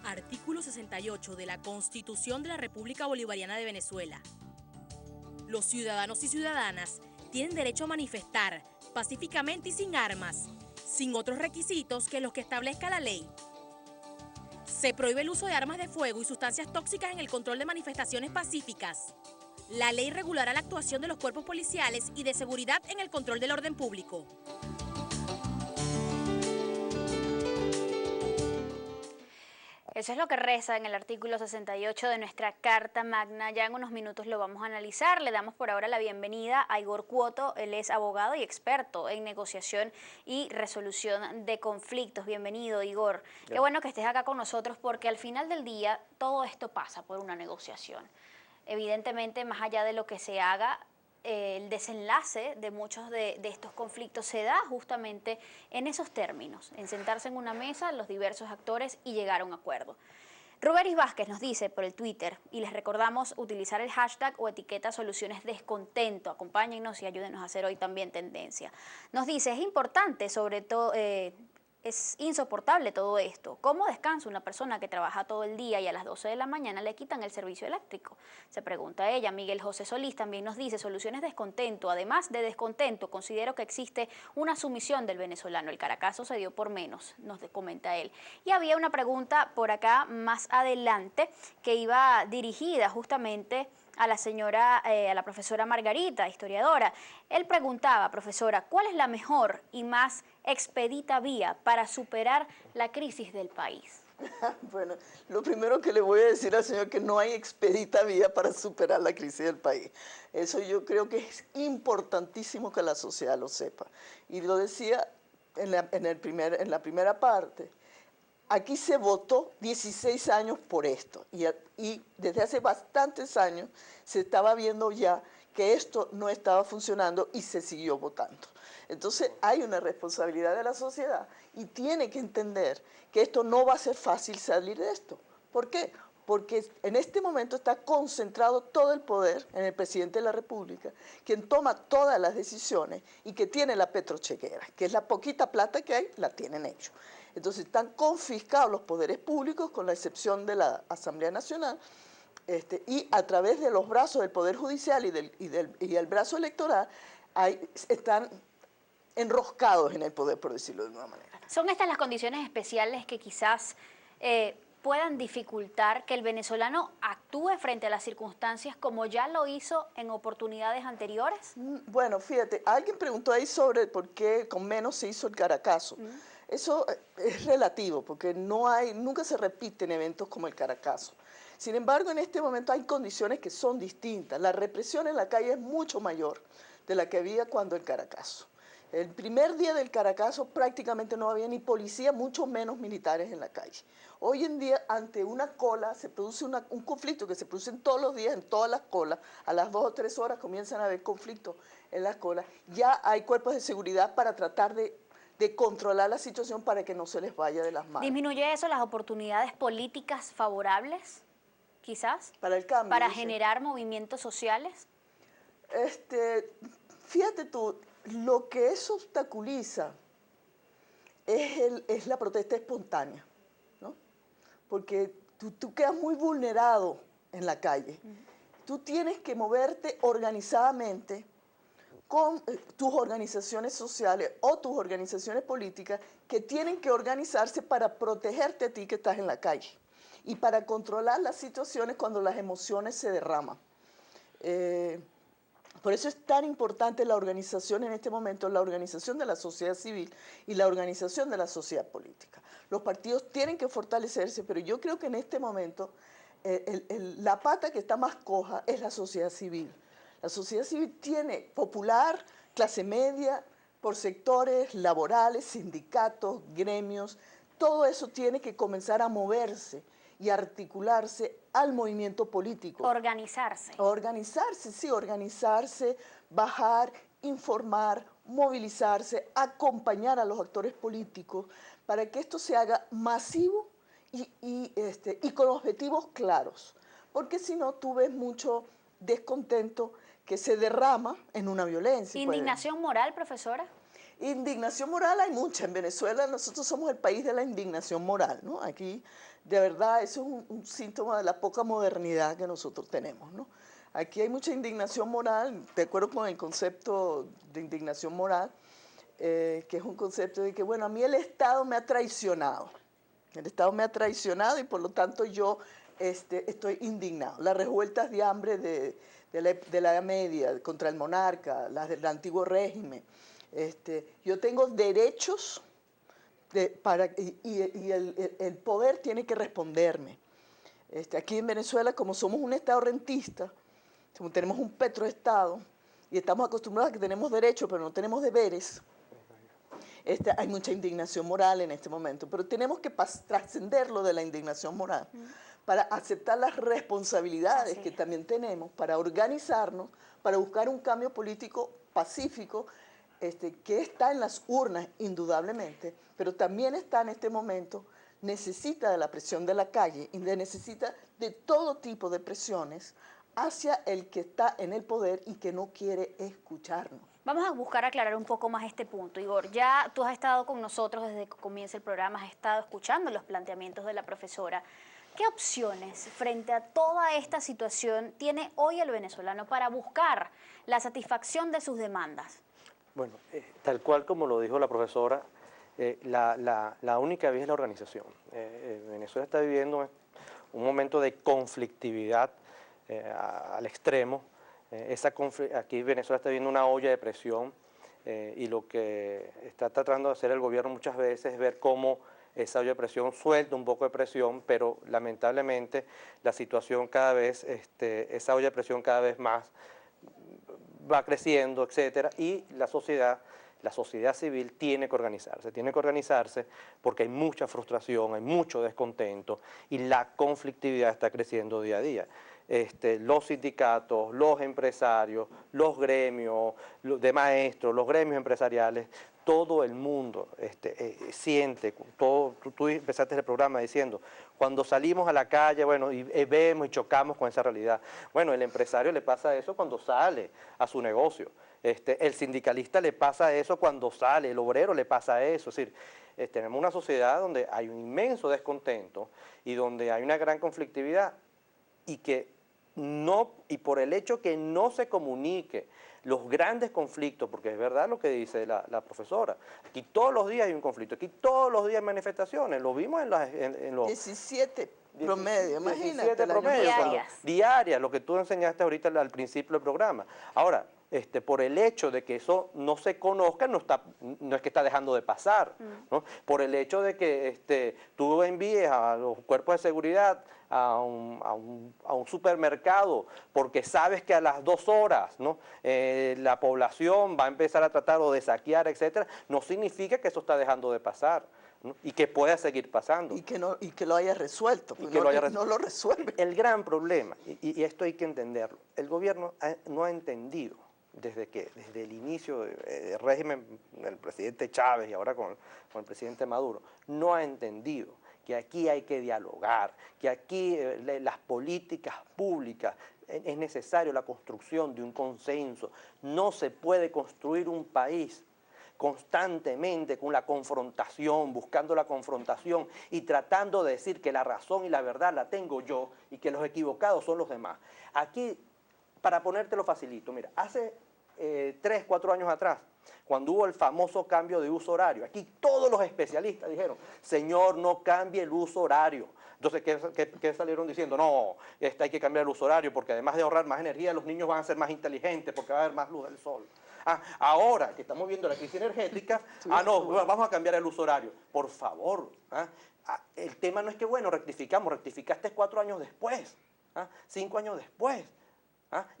Artículo 68 de la Constitución de la República Bolivariana de Venezuela. Los ciudadanos y ciudadanas tienen derecho a manifestar pacíficamente y sin armas, sin otros requisitos que los que establezca la ley. Se prohíbe el uso de armas de fuego y sustancias tóxicas en el control de manifestaciones pacíficas. La ley regulará la actuación de los cuerpos policiales y de seguridad en el control del orden público. Eso es lo que reza en el artículo 68 de nuestra Carta Magna. Ya en unos minutos lo vamos a analizar. Le damos por ahora la bienvenida a Igor Cuoto. Él es abogado y experto en negociación y resolución de conflictos. Bienvenido, Igor. Qué bueno que estés acá con nosotros porque al final del día todo esto pasa por una negociación. Evidentemente, más allá de lo que se haga, el desenlace de muchos de estos conflictos se da justamente en esos términos, en sentarse en una mesa los diversos actores y llegar a un acuerdo. Ruberis Vázquez nos dice por el Twitter, y les recordamos utilizar el hashtag o etiqueta Soluciones Descontento. Acompáñennos y ayúdenos a hacer hoy también tendencia. Nos dice, es importante, sobre todo, es insoportable todo esto. ¿Cómo descansa una persona que trabaja todo el día y a las 12 de la mañana le quitan el servicio eléctrico? Se pregunta ella. Miguel José Solís también nos dice, soluciones descontento. Además de descontento, considero que existe una sumisión del venezolano. El Caracazo se dio por menos, nos comenta él. Y había una pregunta por acá más adelante que iba dirigida justamente a la señora, a la profesora Margarita, historiadora. Él preguntaba, profesora, ¿cuál es la mejor y más expedita vía para superar la crisis del país? Bueno, lo primero que le voy a decir al señor es que no hay expedita vía para superar la crisis del país. Eso yo creo que es importantísimo que la sociedad lo sepa. Y lo decía en la primera parte. Aquí se votó 16 años por esto y desde hace bastantes años se estaba viendo ya que esto no estaba funcionando y se siguió votando. Entonces hay una responsabilidad de la sociedad y tiene que entender que esto no va a ser fácil salir de esto. ¿Por qué? Porque en este momento está concentrado todo el poder en el presidente de la República, quien toma todas las decisiones y que tiene la petrochequera, que es la poquita plata que hay, la tienen hecho. Entonces están confiscados los poderes públicos, con la excepción de la Asamblea Nacional, y a través de los brazos del Poder Judicial y el brazo electoral, están enroscados en el poder, por decirlo de una manera. ¿Son estas las condiciones especiales que quizás puedan dificultar que el venezolano actúe frente a las circunstancias como ya lo hizo en oportunidades anteriores? Bueno, fíjate, alguien preguntó ahí sobre por qué con menos se hizo el Caracazo. Eso es relativo, porque nunca se repiten eventos como el Caracazo. Sin embargo, en este momento hay condiciones que son distintas. La represión en la calle es mucho mayor de la que había cuando el Caracazo. El primer día del Caracazo prácticamente no había ni policía, mucho menos militares en la calle. Hoy en día, ante una cola, se produce un conflicto que se produce todos los días, en todas las colas. A las 2 o 3 horas comienzan a haber conflictos en las colas. Ya hay cuerpos de seguridad para tratar de controlar la situación para que no se les vaya de las manos. ¿Disminuye eso las oportunidades políticas favorables, quizás? Para el cambio. ¿Para generar movimientos sociales? Fíjate tú, lo que eso obstaculiza es la protesta espontánea, ¿no? Porque tú quedas muy vulnerado en la calle. Tú tienes que moverte organizadamente con tus organizaciones sociales o tus organizaciones políticas que tienen que organizarse para protegerte a ti que estás en la calle y para controlar las situaciones cuando las emociones se derraman. Por eso es tan importante la organización en este momento, la organización de la sociedad civil y la organización de la sociedad política. Los partidos tienen que fortalecerse, pero yo creo que en este momento la pata que está más coja es la sociedad civil. La sociedad civil tiene popular, clase media, por sectores laborales, sindicatos, gremios, todo eso tiene que comenzar a moverse y articularse al movimiento político. Organizarse. Organizarse, sí, organizarse, bajar, informar, movilizarse, acompañar a los actores políticos para que esto se haga masivo y con objetivos claros. Porque si no, tú ves mucho descontento que se derrama en una violencia. ¿Indignación moral, profesora? Indignación moral hay mucha. En Venezuela nosotros somos el país de la indignación moral, ¿no? Aquí, de verdad, eso es un síntoma de la poca modernidad que nosotros tenemos, ¿no? Aquí hay mucha indignación moral, de acuerdo con el concepto de indignación moral, que es un concepto de que, bueno, a mí el Estado me ha traicionado. El Estado me ha traicionado y por lo tanto yo estoy indignado. Las revueltas de hambre de la Edad Media contra el monarca, las del antiguo régimen. Yo tengo derechos y el poder tiene que responderme. Aquí en Venezuela, como somos un Estado rentista, como tenemos un petroestado y estamos acostumbrados a que tenemos derechos pero no tenemos deberes, hay mucha indignación moral en este momento, pero tenemos que trascenderlo de la indignación moral para aceptar las responsabilidades que también tenemos, para organizarnos, para buscar un cambio político pacífico, que está en las urnas indudablemente, pero también está en este momento, necesita de la presión de la calle y necesita de todo tipo de presiones hacia el que está en el poder y que no quiere escucharnos. Vamos a buscar aclarar un poco más este punto, Igor. Ya tú has estado con nosotros desde que comienza el programa, has estado escuchando los planteamientos de la profesora. ¿Qué opciones frente a toda esta situación tiene hoy el venezolano para buscar la satisfacción de sus demandas? Bueno, tal cual como lo dijo la profesora, la única vía es la organización. Venezuela está viviendo un momento de conflictividad al extremo. Aquí Venezuela está viviendo una olla de presión y lo que está tratando de hacer el gobierno muchas veces es ver cómo esa olla de presión suelta un poco de presión, pero lamentablemente la situación cada vez, esa olla de presión cada vez más va creciendo, etcétera, y la sociedad civil tiene que organizarse porque hay mucha frustración, hay mucho descontento y la conflictividad está creciendo día a día. Los sindicatos, los empresarios, los gremios de maestros, los gremios empresariales, todo el mundo siente, tú empezaste el programa diciendo, cuando salimos a la calle, bueno, y vemos y chocamos con esa realidad. Bueno, el empresario le pasa eso cuando sale a su negocio. El sindicalista le pasa eso cuando sale, el obrero le pasa eso. Es decir, tenemos una sociedad donde hay un inmenso descontento y donde hay una gran conflictividad y por el hecho que no se comunique los grandes conflictos, porque es verdad lo que dice la profesora, aquí todos los días hay un conflicto, aquí todos los días hay manifestaciones, lo vimos en los 17 promedio, imagínate. 17 promedio, diarias, lo que tú enseñaste ahorita al principio del programa. Ahora, por el hecho de que eso no se conozca, no es que está dejando de pasar, ¿no? Por el hecho de que tú envíes a los cuerpos de seguridad a un supermercado porque sabes que a las 2 horas, ¿no? La población va a empezar a tratar de saquear, etcétera, no significa que eso está dejando de pasar, ¿no? Y que pueda seguir pasando. Y que lo haya resuelto, no lo resuelve. El gran problema, y esto hay que entenderlo, el gobierno no ha entendido desde el inicio del régimen del presidente Chávez y ahora con el presidente Maduro, no ha entendido que aquí hay que dialogar, que aquí las políticas públicas es necesario la construcción de un consenso. No se puede construir un país constantemente con la confrontación, buscando la confrontación y tratando de decir que la razón y la verdad la tengo yo y que los equivocados son los demás. Aquí, para ponértelo facilito, mira, hace 3, 4 años atrás, cuando hubo el famoso cambio de uso horario, aquí todos los especialistas dijeron, señor, no cambie el uso horario. Entonces, ¿qué salieron diciendo? No, hay que cambiar el uso horario porque además de ahorrar más energía, los niños van a ser más inteligentes porque va a haber más luz del sol. Ahora que estamos viendo la crisis energética, no, vamos a cambiar el uso horario. Por favor, el tema no es que, bueno, rectificaste 4 años después, 5 años después.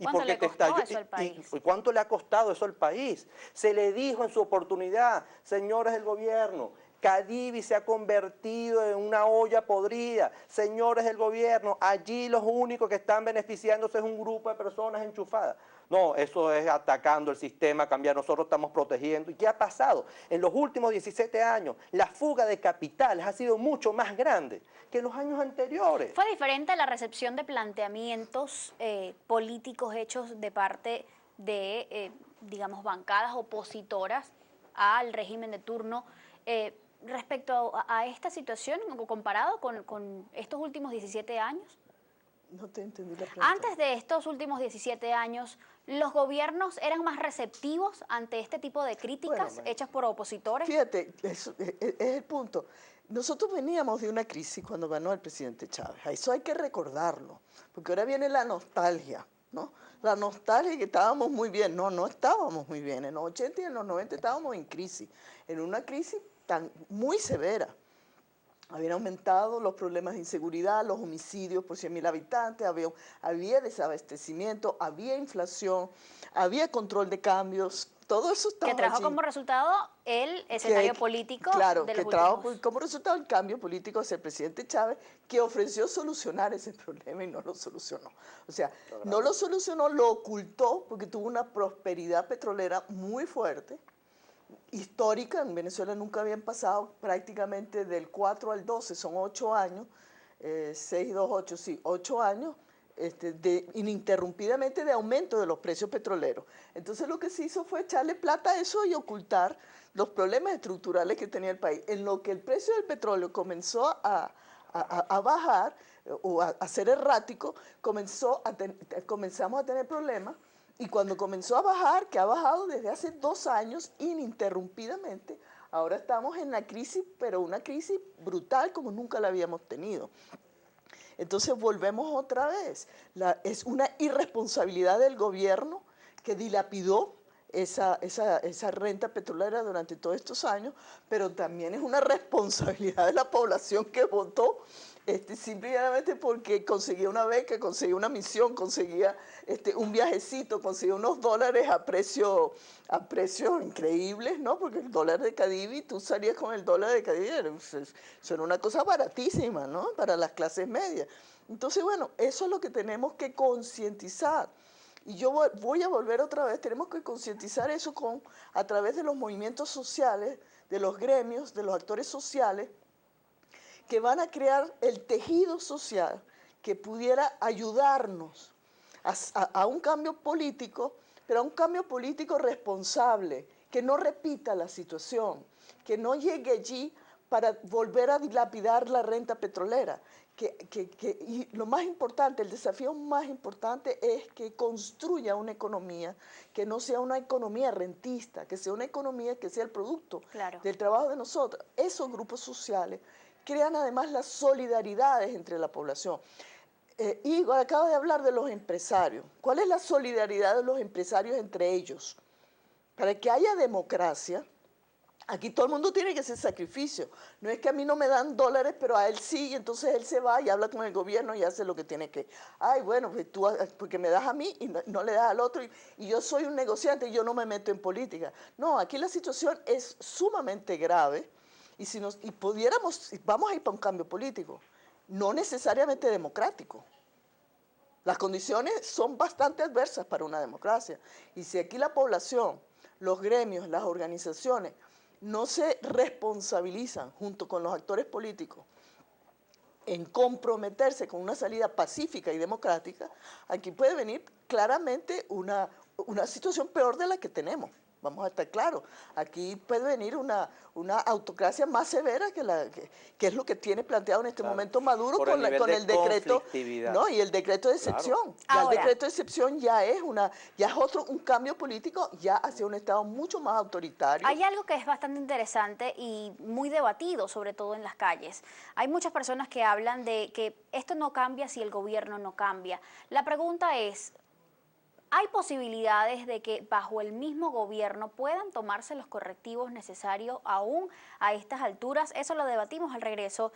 ¿Cuánto le costó eso al país? ¿Y cuánto le ha costado eso al país? Se le dijo en su oportunidad, señores del gobierno, Cadivi se ha convertido en una olla podrida. Señores del gobierno, allí los únicos que están beneficiándose es un grupo de personas enchufadas. No, eso es atacando el sistema, cambiar, nosotros estamos protegiendo. ¿Y qué ha pasado? En los últimos 17 años, la fuga de capitales ha sido mucho más grande que en los años anteriores. ¿Fue diferente la recepción de planteamientos políticos hechos de parte de, digamos, bancadas opositoras al régimen de turno. Respecto a esta situación, comparado con estos últimos 17 años. No te entendí la pregunta. Antes de estos últimos 17 años, ¿los gobiernos eran más receptivos ante este tipo de críticas hechas por opositores? Fíjate, es el punto. Nosotros veníamos de una crisis cuando ganó el presidente Chávez. A eso hay que recordarlo, porque ahora viene la nostalgia, ¿no? La nostalgia que estábamos muy bien. No estábamos muy bien. En los 80 y en los 90 estábamos en crisis, en una crisis muy severa. Habían aumentado los problemas de inseguridad, los homicidios por 100.000 habitantes, había desabastecimiento, había inflación, había control de cambios, todo eso estaba que trajo allí. Como resultado el escenario político claro, de los que trajo últimos... como resultado el cambio político hacia el presidente Chávez, que ofreció solucionar ese problema y no lo solucionó. O sea, no lo solucionó, lo ocultó porque tuvo una prosperidad petrolera muy fuerte, histórica. En Venezuela nunca habían pasado prácticamente del 4 al 12, son 8 años, 6, 2, 8, sí, 8 años ininterrumpidamente de aumento de los precios petroleros. Entonces lo que se hizo fue echarle plata a eso y ocultar los problemas estructurales que tenía el país. En lo que el precio del petróleo comenzó a bajar o a ser errático, comenzamos a tener problemas. Y cuando comenzó a bajar, que ha bajado desde hace 2 años ininterrumpidamente, ahora estamos en la crisis, pero una crisis brutal como nunca la habíamos tenido. Entonces volvemos otra vez. Es una irresponsabilidad del gobierno que dilapidó esa renta petrolera durante todos estos años, pero también es una responsabilidad de la población que votó simplemente porque conseguía una beca, conseguía una misión, conseguía un viajecito, conseguía unos dólares a precios increíbles, ¿no? Porque el dólar de Cadivi, tú salías con el dólar de Cadivi, eso era una cosa baratísima, ¿no? Para las clases medias. Entonces, bueno, eso es lo que tenemos que concientizar. Y yo voy a volver otra vez, tenemos que concientizar eso a través de los movimientos sociales, de los gremios, de los actores sociales, que van a crear el tejido social que pudiera ayudarnos a un cambio político, pero a un cambio político responsable, que no repita la situación, que no llegue allí para volver a dilapidar la renta petrolera. Y lo más importante, el desafío más importante es que construya una economía que no sea una economía rentista, que sea una economía que sea el producto del trabajo de nosotros. Esos grupos sociales crean además las solidaridades entre la población. Igor acaba de hablar de los empresarios. ¿Cuál es la solidaridad de los empresarios entre ellos? Para que haya democracia, aquí todo el mundo tiene que hacer sacrificio. No es que a mí no me dan dólares, pero a él sí, y entonces él se va y habla con el gobierno y hace lo que tiene que. Ay, bueno, pues tú, porque me das a mí y no le das al otro, y yo soy un negociante y yo no me meto en política. No, aquí la situación es sumamente grave, y si pudiéramos, vamos a ir para un cambio político, no necesariamente democrático. Las condiciones son bastante adversas para una democracia. Y si aquí la población, los gremios, las organizaciones, no se responsabilizan junto con los actores políticos en comprometerse con una salida pacífica y democrática, aquí puede venir claramente una situación peor de la que tenemos. Vamos a estar claros. Aquí puede venir una autocracia más severa que es lo que tiene planteado en este momento Maduro con el decreto, ¿no? Y el decreto de excepción. Ya el decreto de excepción ya es un cambio político ya hacia un Estado mucho más autoritario. Hay algo que es bastante interesante y muy debatido, sobre todo en las calles. Hay muchas personas que hablan de que esto no cambia si el gobierno no cambia. La pregunta es, ¿hay posibilidades de que bajo el mismo gobierno puedan tomarse los correctivos necesarios aún a estas alturas? Eso lo debatimos al regreso.